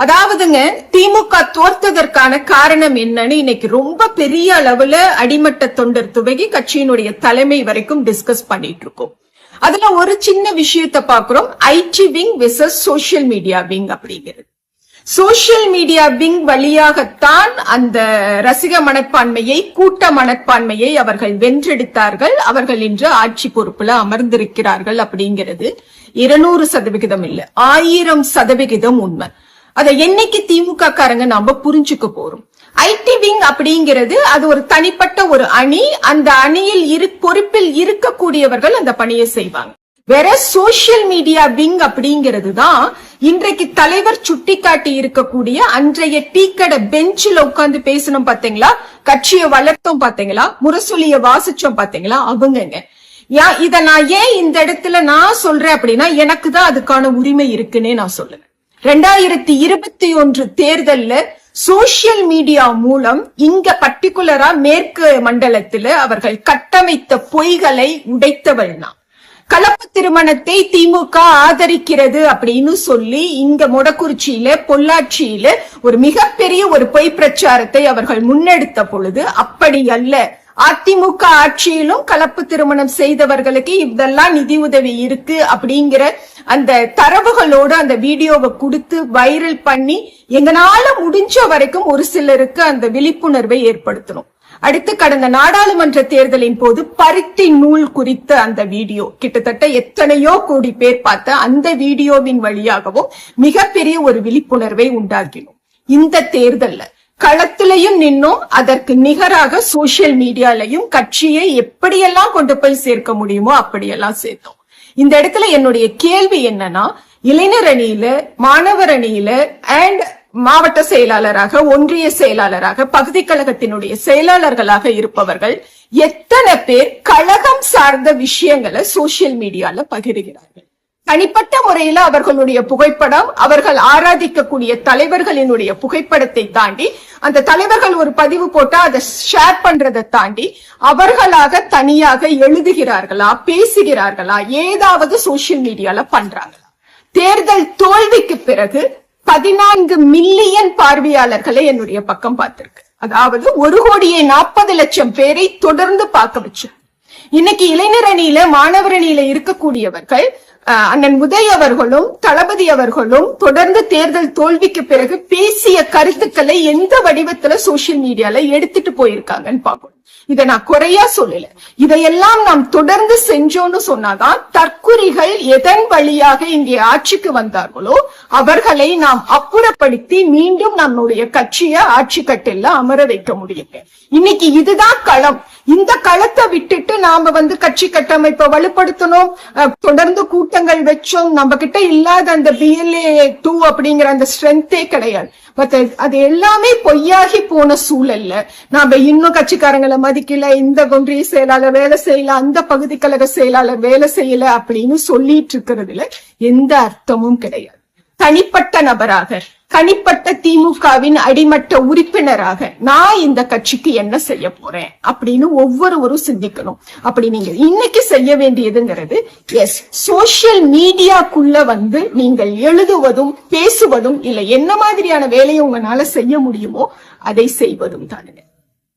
அதாவதுங்க, திமுக தோற்றதற்கான காரணம் என்னன்னு இன்னைக்கு ரொம்ப பெரிய அளவுல அடிமட்ட தொண்டர் துவங்கி கட்சியினுடைய தலைமை வரைக்கும் டிஸ்கஸ் பண்ணிட்டு இருக்கோம். அதுல ஒரு சின்ன விஷயத்தை பாக்குறோம், IT wing versus social media wing அப்படிங்கிறது. சோசியல் மீடியா விங் வழியாகத்தான் அந்த ரசிக மனப்பான்மையை, கூட்ட மனப்பான்மையை அவர்கள் வென்றெடுத்தார்கள். அவர்கள் இன்று ஆட்சி பொறுப்புல அமர்ந்திருக்கிறார்கள் அப்படிங்கிறது 200% இல்ல, 1000% உண்மை. அதை என்னைக்கு திமுக காரங்க நாம புரிஞ்சுக்க போறோம். ஐடி விங் அப்படிங்கிறது அது ஒரு தனிப்பட்ட ஒரு அணி, அந்த அணியில் பொறுப்பில் இருக்கக்கூடியவர்கள் அந்த பணியை செய்வாங்க. வேற சோசியல் மீடியா விங் அப்படிங்கிறது தான் இன்றைக்கு தலைவர் சுட்டிக்காட்டி இருக்கக்கூடிய அன்றைய டீக்கடை பெஞ்சில உட்கார்ந்து பேசணும் பாத்தீங்களா, கட்சியை வளர்த்தோம் பாத்தீங்களா, முரசொலிய வாசிச்சோம் பாத்தீங்களா, அவங்கங்க. இத நான் ஏன் இந்த இடத்துல நான் சொல்றேன் அப்படின்னா, எனக்கு தான் அதுக்கான உரிமை இருக்குன்னே நான் சொல்லுவேன். 2021 தேர்தல்ல சோசியல் மீடியா மூலம் இங்க பர்டிகுலரா மேற்கு மண்டலத்துல அவர்கள் கட்டமைத்த பொய்களை உடைத்தவள் நான். கலப்பு திருமணத்தை திமுக ஆதரிக்கிறது அப்படின்னு சொல்லி இங்க மொடக்குறிச்சியில, பொள்ளாச்சியில ஒரு மிகப்பெரிய ஒரு பொய் பிரச்சாரத்தை அவர்கள் முன்னெடுத்த பொழுது அப்படி அல்ல. அதிமுக ஆட்சியிலும் கலப்பு திருமணம் செய்தவர்களுக்கு இதெல்லாம் நிதி உதவி இருக்கு அப்படிங்கிற அந்த தரவுகளோடு அந்த வீடியோவை கொடுத்து வைரல் பண்ணி எங்களால முடிஞ்ச வரைக்கும் ஒரு சிலருக்கு அந்த விழிப்புணர்வை ஏற்படுத்தணும். அடுத்து கடந்த நாடாளுமன்ற தேர்தலின் போது பருத்தி நூல் குறித்த அந்த வீடியோ கிட்டத்தட்ட எத்தனையோ கோடி பேர் பார்த்த அந்த வீடியோவின் வழியாகவும் மிகப்பெரிய ஒரு விழிப்புணர்வை உண்டாக்கினோம். இந்த தேர்தல்ல களத்திலையும் நின்னோம், அதற்கு நிகராக சோசியல் மீடியாலையும் கட்சியை எப்படியெல்லாம் கொண்டு போய் சேர்க்க முடியுமோ அப்படியெல்லாம் சேர்த்தோம். இந்த இடத்துல என்னுடைய கேள்வி என்னன்னா, இளைஞர் அணியில, மாணவர் அணியில அண்ட் மாவட்ட செயலாளராக, ஒன்றிய செயலாளராக, பகுதி கழகத்தினுடைய செயலாளர்களாக இருப்பவர்கள் எத்தனை பேர் கழகம் சார்ந்த விஷயங்களை சோசியல் மீடியால பகிர்கிறார்கள். தனிப்பட்ட முறையில அவர்களுடைய புகைப்படம், அவர்கள் ஆராதிக்கக்கூடிய தலைவர்களினுடைய புகைப்படத்தை தாண்டி, அந்த தலைவர்கள் ஒரு பதிவு போட்டா அதை ஷேர் பண்றதை தாண்டி அவர்களாக தனியாக எழுதுகிறார்களா, பேசுகிறார்களா, ஏதாவது சோசியல் மீடியால பண்றாங்களா? தேர்தல் தோல்விக்கு பிறகு 14 மில்லியன் பார்வையாளர்களை என்னுடைய பக்கம் பார்த்திருக்கு. அதாவது 1,40,00,000 பேரை தொடர்ந்து பார்க்க வச்சு. இன்னைக்கு இளைஞர் அணியில, மாணவர் அணியில இருக்கக்கூடியவர்கள், அண்ணன் உதய் அவர்களும் தளபதி அவர்களும் தொடர்ந்து தேர்தல் தோல்விக்கு பிறகு பேசிய கருத்துக்களை எந்த வடிவத்துல சோசியல் மீடியால எடுத்துட்டு போயிருக்காங்கன்னு பாக்கணும். இதை நான் குறையா சொல்லல. இதையெல்லாம் நாம் தொடர்ந்து செஞ்சோம்னு சொன்னாதான் தற்குறிகள் எதன் வழியாக இங்கே ஆட்சிக்கு வந்தார்களோ அவர்களை நாம் அப்புறப்படுத்தி மீண்டும் நம்முடைய கட்சியை ஆட்சி கட்டில அமர வைக்க முடியும். இன்னைக்கு இதுதான் களம். இந்த களத்தை விட்டுட்டு நாம கட்சி கட்டமைப்பை வலுப்படுத்தணும், தொடர்ந்து கூட்டங்கள் வச்சோம், நம்ம கிட்ட இல்லாத அந்த BLA 2 அப்படிங்கிற அந்த ஸ்ட்ரென்த்தே கிடையாது. அது எல்லாமே பொய்யாகி போன சூழல்ல நாம இன்னும் கட்சிக்காரங்களை மதிக்கல, இந்த ஒன்றிய செயலாளர் வேலை செய்யல, அந்த பகுதி கழக செயலாளர் வேலை செய்யல அப்படின்னு சொல்லிட்டு இருக்கிறதுல எந்த அர்த்தமும் கிடையாது. தனிப்பட்ட நபராக, தனிப்பட்ட திமுகவின் அடிமட்ட உறுப்பினராக நான் இந்த கட்சிக்கு என்ன செய்ய போறேன் அப்படின்னு ஒவ்வொருவரும் சிந்திக்கணும். அப்படி நீங்க இன்னைக்கு செய்ய வேண்டியதுங்கிறது, சோசியல் மீடியாக்குள்ள நீங்கள் எழுதுவதும் பேசுவதும் இல்ல, என்ன மாதிரியான வேலையை உங்களால செய்ய முடியுமோ அதை செய்வதும் தானுங்க.